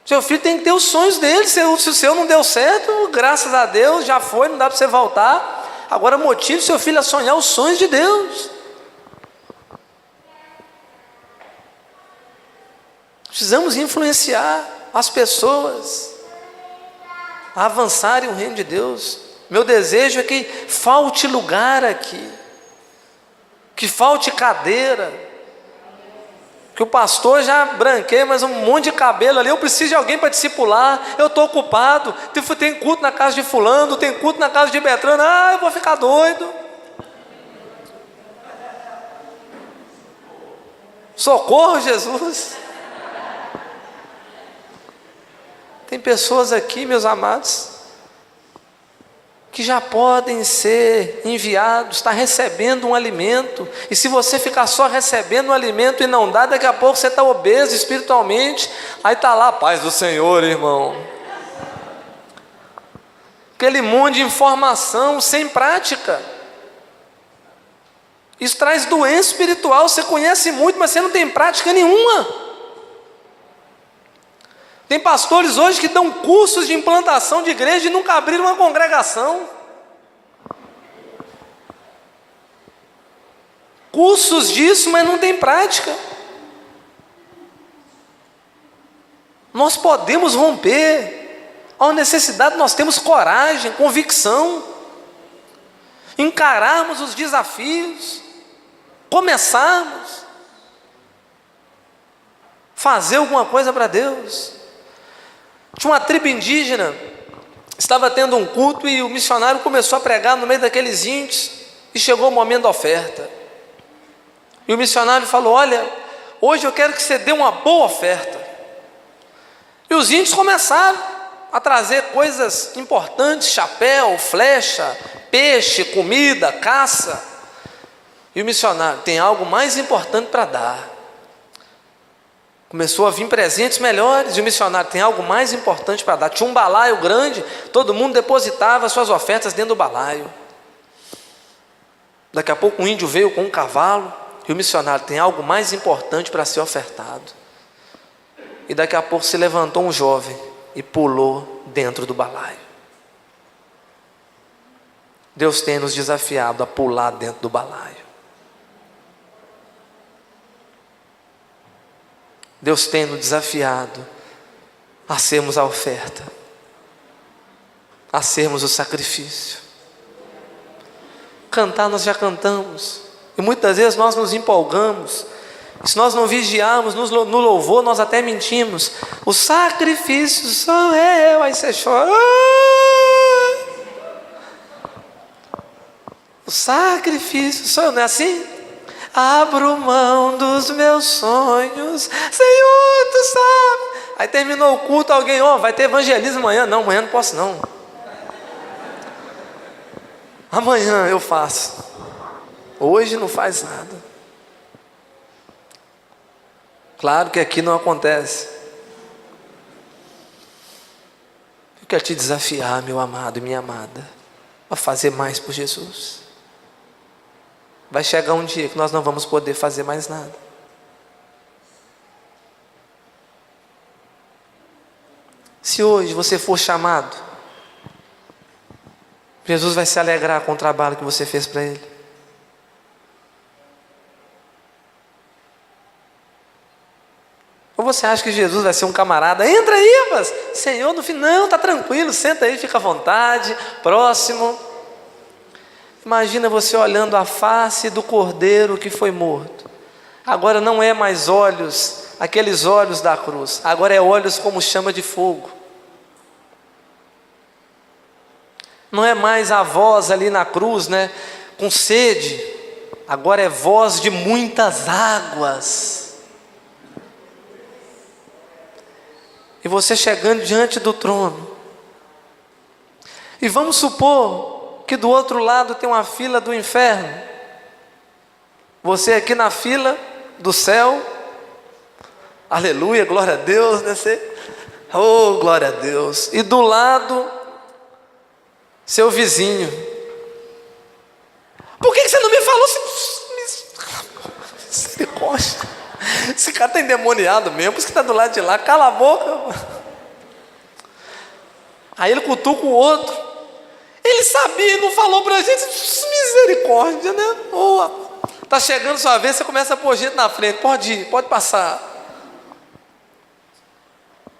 Seu filho tem que ter os sonhos dele. Se o seu não deu certo, graças a Deus, já foi, não dá para você voltar. Agora motive seu filho a sonhar os sonhos de Deus. Precisamos influenciar as pessoas a avançarem o reino de Deus. Meu desejo é que falte lugar aqui, que falte cadeira, que o pastor já branqueia, mas um monte de cabelo ali. Eu preciso de alguém para discipular. Eu estou ocupado. Tem culto na casa de fulano, tem culto na casa de Betrano. Eu vou ficar doido. Socorro, Jesus. Tem pessoas aqui, meus amados, que já podem ser enviados, está recebendo um alimento, e se você ficar só recebendo um alimento e não dá, daqui a pouco você está obeso espiritualmente, aí está lá: paz do Senhor, irmão. Aquele monte de informação sem prática, isso traz doença espiritual. Você conhece muito, mas você não tem prática nenhuma. Tem pastores hoje que dão cursos de implantação de igreja e nunca abriram uma congregação. Cursos disso, mas não tem prática. Nós podemos romper. Há uma necessidade, nós temos coragem, convicção, encararmos os desafios, começarmos, fazer alguma coisa para Deus. Tinha uma tribo indígena, estava tendo um culto, e o missionário começou a pregar no meio daqueles índios, e chegou o momento da oferta. E o missionário falou: olha, hoje eu quero que você dê uma boa oferta. E os índios começaram a trazer coisas importantes: chapéu, flecha, peixe, comida, caça. E o missionário: tem algo mais importante para dar. Começou a vir presentes melhores, e o missionário: tem algo mais importante para dar. Tinha um balaio grande, todo mundo depositava suas ofertas dentro do balaio. Daqui a pouco um índio veio com um cavalo, e o missionário: tem algo mais importante para ser ofertado. E daqui a pouco se levantou um jovem e pulou dentro do balaio. Deus tem nos desafiado a pular dentro do balaio. Deus tem nos desafiado a sermos a oferta, a sermos o sacrifício. Cantar nós já cantamos, e muitas vezes nós nos empolgamos. Se nós não vigiarmos no louvor, nós até mentimos. O sacrifício sou eu, aí você chora. O sacrifício sou eu, não é assim? Abro mão dos meus sonhos, Senhor, tu sabe. Aí terminou o culto, alguém, vai ter evangelismo amanhã. Não, amanhã não posso não. Amanhã eu faço. Hoje não faz nada. Claro que aqui não acontece. Eu quero te desafiar, meu amado e minha amada, a fazer mais por Jesus. Vai chegar um dia que nós não vamos poder fazer mais nada. Se hoje você for chamado, Jesus vai se alegrar com o trabalho que você fez para Ele. Ou você acha que Jesus vai ser um camarada? Entra aí, mas Senhor, no fim, não, está tranquilo, senta aí, fica à vontade, próximo. Imagina você olhando a face do cordeiro que foi morto. Agora não é mais olhos, aqueles olhos da cruz, agora é olhos como chama de fogo. Não é mais a voz ali na cruz, né, com sede, agora é voz de muitas águas. E você chegando diante do trono. E vamos supor que do outro lado tem uma fila do inferno. Você aqui na fila do céu. Aleluia, glória a Deus, né? Oh, glória a Deus. E do lado, seu vizinho. Por que você não me falou? Misericórdia. Esse cara está endemoniado mesmo, por isso que está do lado de lá, cala a boca. Aí ele cutuca o outro. Ele sabia, não falou para a gente. Misericórdia, né? Está chegando sua vez, você começa a pôr gente na frente. Pode ir, pode passar.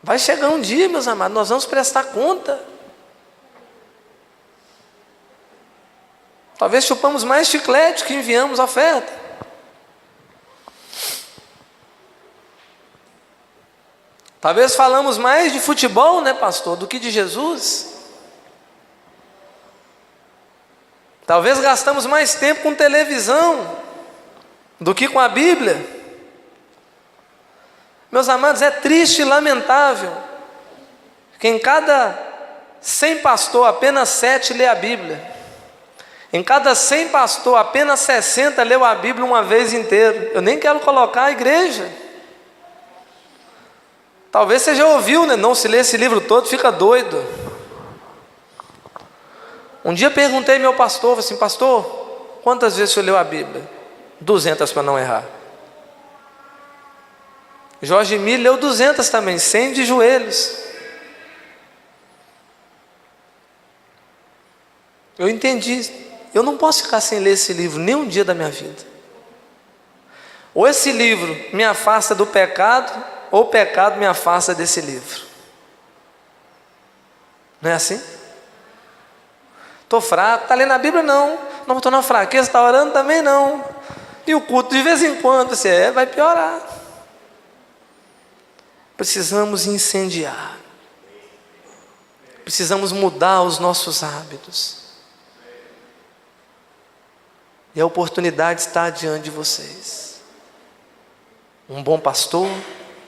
Vai chegar um dia, meus amados, nós vamos prestar conta. Talvez chupamos mais chiclete que enviamos oferta. Talvez falamos mais de futebol, né, pastor, do que de Jesus. Talvez gastamos mais tempo com televisão do que com a Bíblia. Meus amados, é triste e lamentável que em cada 100 pastor, apenas 7 lê a Bíblia. Em cada 100 pastor, apenas 60 leu a Bíblia uma vez inteira. Eu nem quero colocar a igreja. Talvez você já ouviu, né? Não se lê esse livro todo, fica doido. Um dia perguntei ao meu pastor, assim, pastor, quantas vezes você leu a Bíblia? 200 para não errar. Jorge Miller leu 200 também, 100 de joelhos. Eu entendi, eu não posso ficar sem ler esse livro nem um dia da minha vida. Ou esse livro me afasta do pecado, ou o pecado me afasta desse livro. Não é assim? Estou fraco, está lendo a Bíblia? Não estou na fraqueza, está orando também? Não. E o culto de vez em quando, você vai piorar. Precisamos incendiar. Precisamos mudar os nossos hábitos. E a oportunidade está diante de vocês. Um bom pastor,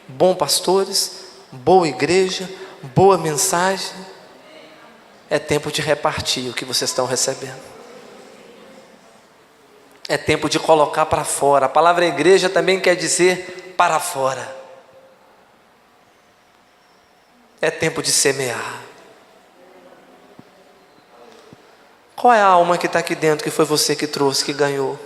bons pastores, boa igreja, boa mensagem. É tempo de repartir o que vocês estão recebendo. É tempo de colocar para fora. A palavra igreja também quer dizer para fora. É tempo de semear. Qual é a alma que está aqui dentro que foi você que trouxe, que ganhou?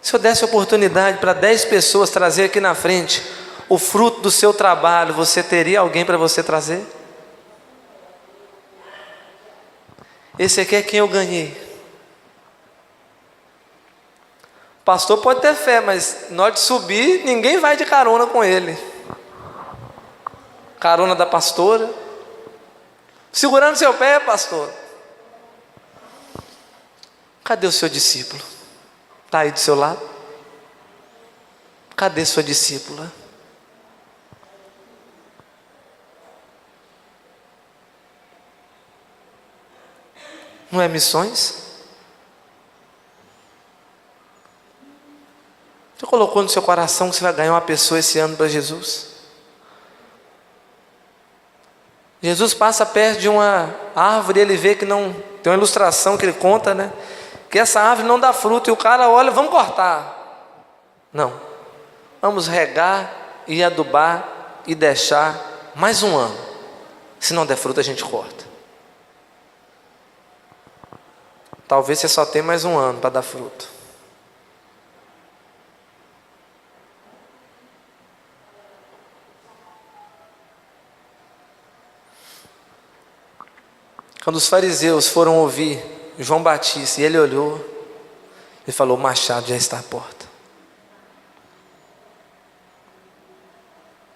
Se eu desse oportunidade para 10 pessoas trazer aqui na frente o fruto do seu trabalho, você teria alguém para você trazer? Esse aqui é quem eu ganhei. O pastor pode ter fé, mas na hora de subir, ninguém vai de carona com ele. Carona da pastora. Segurando seu pé, pastor. Cadê o seu discípulo? Está aí do seu lado? Cadê sua discípula? Não é missões? Você colocou no seu coração que você vai ganhar uma pessoa esse ano para Jesus? Jesus passa perto de uma árvore e ele vê que não... Tem uma ilustração que ele conta, né? Que essa árvore não dá fruto. E o cara olha, vamos cortar. Não. Vamos regar e adubar e deixar mais um ano. Se não der fruto, a gente corta. Talvez você só tenha mais um ano para dar fruto. Quando os fariseus foram ouvir João Batista e ele olhou, ele falou: o machado já está à porta.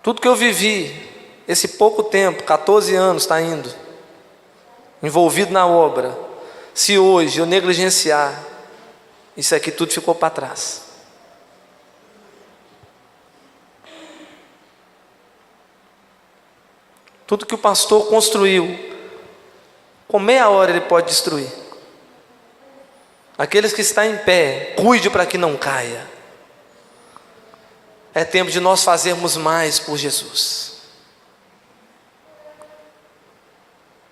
Tudo que eu vivi, esse pouco tempo, 14 anos está indo, envolvido na obra, se hoje eu negligenciar, isso aqui tudo ficou para trás. Tudo que o pastor construiu, com meia hora ele pode destruir. Aqueles que estão em pé, cuide para que não caia. É tempo de nós fazermos mais por Jesus.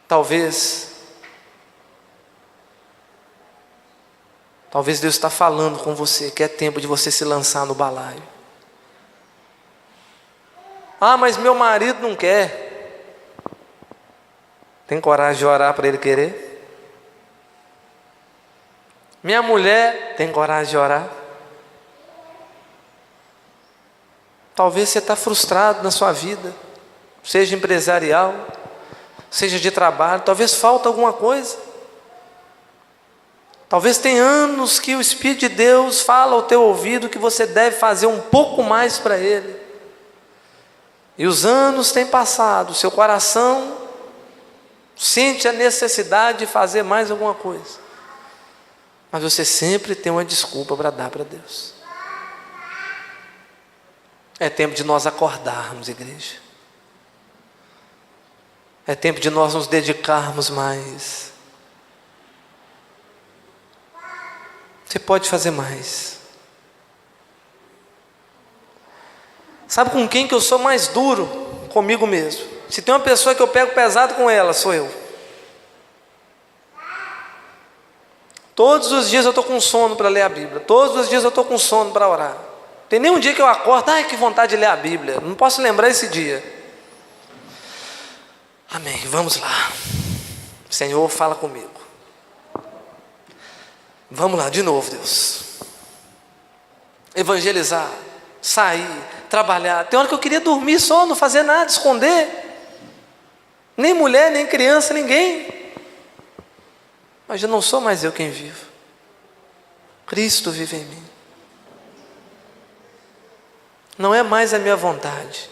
Talvez Deus está falando com você que é tempo de você se lançar no balaio. Ah, mas meu marido não quer. Tem coragem de orar para ele querer? Minha mulher tem coragem de orar? Talvez você está frustrado na sua vida, seja empresarial, seja de trabalho, talvez falta alguma coisa. Talvez tenha anos que o Espírito de Deus fala ao teu ouvido que você deve fazer um pouco mais para Ele. E os anos têm passado, o seu coração sente a necessidade de fazer mais alguma coisa. Mas você sempre tem uma desculpa para dar para Deus. É tempo de nós acordarmos, igreja. É tempo de nós nos dedicarmos mais. Você pode fazer mais. Sabe com quem que eu sou mais duro? Comigo mesmo. Se tem uma pessoa que eu pego pesado com ela, sou eu. Todos os dias eu estou com sono para ler a Bíblia. Todos os dias eu estou com sono para orar. Tem nem um dia que eu acordo, ai que vontade de ler a Bíblia. Não posso lembrar esse dia. Amém, vamos lá. Senhor, fala comigo. Vamos lá, de novo, Deus. Evangelizar, sair, trabalhar. Tem hora que eu queria dormir só, não fazer nada, esconder. Nem mulher, nem criança, ninguém. Mas já não sou mais eu quem vivo. Cristo vive em mim. Não é mais a minha vontade.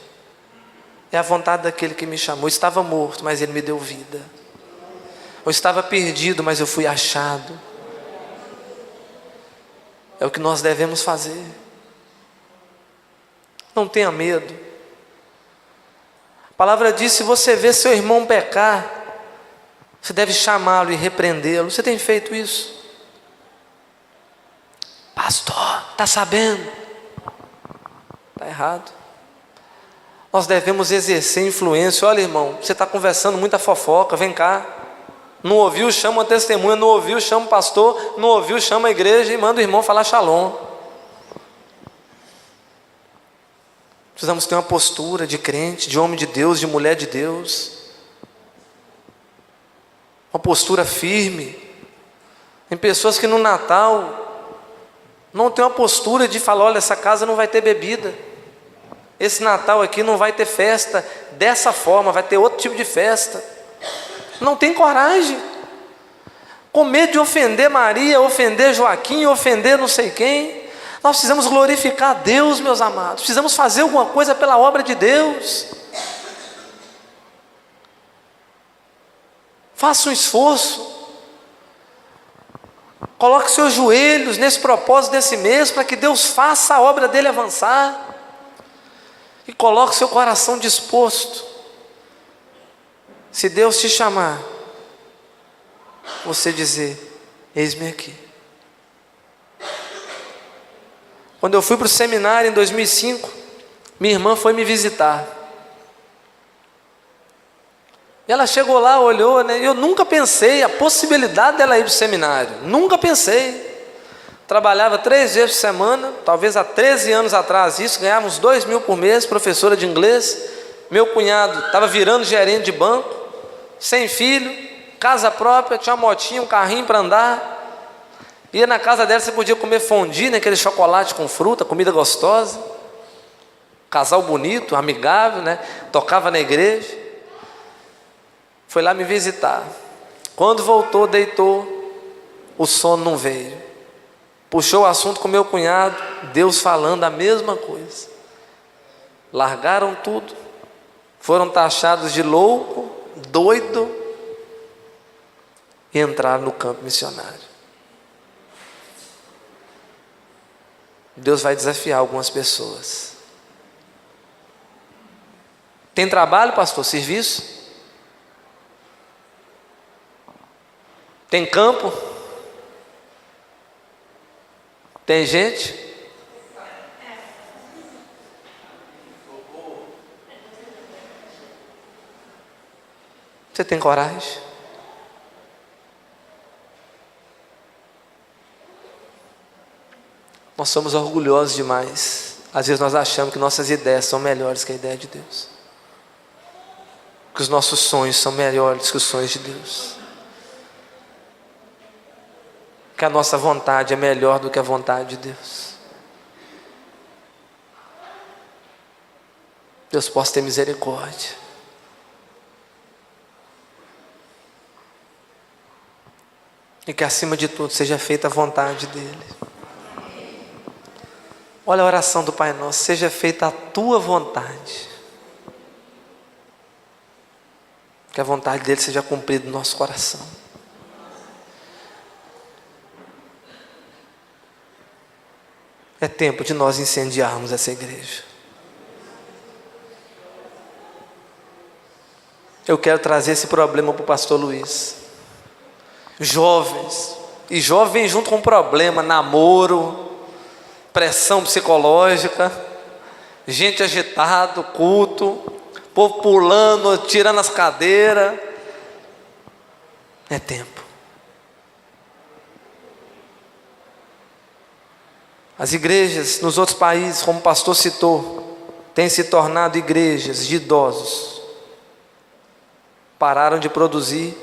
É a vontade daquele que me chamou. Eu estava morto, mas Ele me deu vida. Eu estava perdido, mas eu fui achado. É o que nós devemos fazer. Não tenha medo. A palavra diz: se você vê seu irmão pecar, você deve chamá-lo e repreendê-lo. Você tem feito isso? Pastor, está sabendo? Está errado. Nós devemos exercer influência. Olha, irmão, você está conversando muita fofoca, vem cá. Não ouviu, chama uma testemunha. Não ouviu, chama o pastor. Não ouviu, chama a igreja e manda o irmão falar shalom. Precisamos ter uma postura de crente, de homem de Deus, de mulher de Deus. Uma postura firme. Tem pessoas que no Natal não tem uma postura de falar: olha, essa casa não vai ter bebida. Esse Natal aqui não vai ter festa dessa forma, vai ter outro tipo de festa. Não tem coragem. com medo de ofender Maria, ofender Joaquim, ofender não sei quem. Nós precisamos glorificar a Deus, meus amados. Precisamos fazer alguma coisa pela obra de Deus. Faça um esforço. Coloque seus joelhos nesse propósito desse mês, para que Deus faça a obra dele avançar. E coloque seu coração disposto. Se Deus te chamar, você dizer: eis-me aqui. Quando eu fui para o seminário em 2005, minha irmã foi me visitar. E ela chegou lá, olhou, né? Eu nunca pensei a possibilidade dela ir para o seminário. Nunca pensei. Trabalhava 3 vezes por semana, talvez há 13 anos atrás isso, ganhava uns 2.000 por mês, professora de inglês. Meu cunhado estava virando gerente de banco, sem filho, casa própria, tinha uma motinha, um carrinho para andar. Ia na casa dela, você podia comer fondue, né? Aquele chocolate com fruta, comida gostosa. Casal bonito, amigável, né? Tocava na igreja. Foi lá me visitar. Quando voltou, deitou, o sono não veio. Puxou o assunto com meu cunhado, Deus falando a mesma coisa. Largaram tudo, foram taxados de louco, doido, e entraram no campo missionário. Deus vai desafiar algumas pessoas. Tem trabalho, pastor? Serviço? Tem campo? Tem gente? Você tem coragem? Nós somos orgulhosos demais. Às vezes nós achamos que nossas ideias são melhores que a ideia de Deus, que os nossos sonhos são melhores que os sonhos de Deus, que a nossa vontade é melhor do que a vontade de Deus. Deus possa ter misericórdia. E que acima de tudo seja feita a vontade dEle. Olha a oração do Pai Nosso: seja feita a tua vontade. Que a vontade dEle seja cumprida no nosso coração. É tempo de nós incendiarmos essa igreja. Eu quero trazer esse problema para o pastor Luiz. Jovens, e jovens junto com problema, namoro, pressão psicológica, gente agitada, culto, povo pulando, tirando as cadeiras. É tempo. As igrejas nos outros países, como o pastor citou, têm se tornado igrejas de idosos. Pararam de produzir,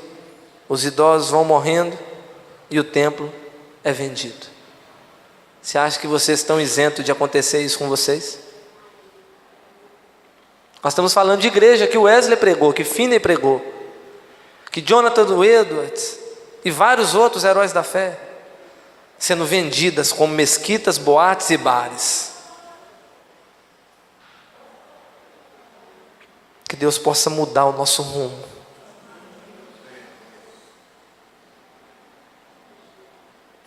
os idosos vão morrendo e o templo é vendido. Você acha que vocês estão isentos de acontecer isso com vocês? Nós estamos falando de igreja que o Wesley pregou, que Finney pregou, que Jonathan Edwards e vários outros heróis da fé, sendo vendidas como mesquitas, boates e bares. Que Deus possa mudar o nosso rumo.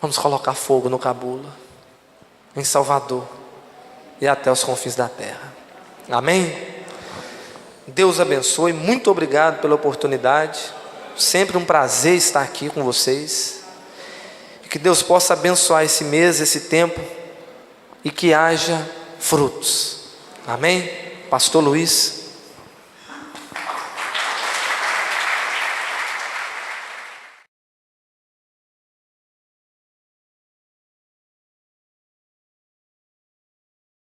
Vamos colocar fogo no Cabula, em Salvador e até os confins da terra. Amém? Deus abençoe. Muito obrigado pela oportunidade. Sempre um prazer estar aqui com vocês. Que Deus possa abençoar esse mês, esse tempo, e que haja frutos. Amém? Pastor Luiz.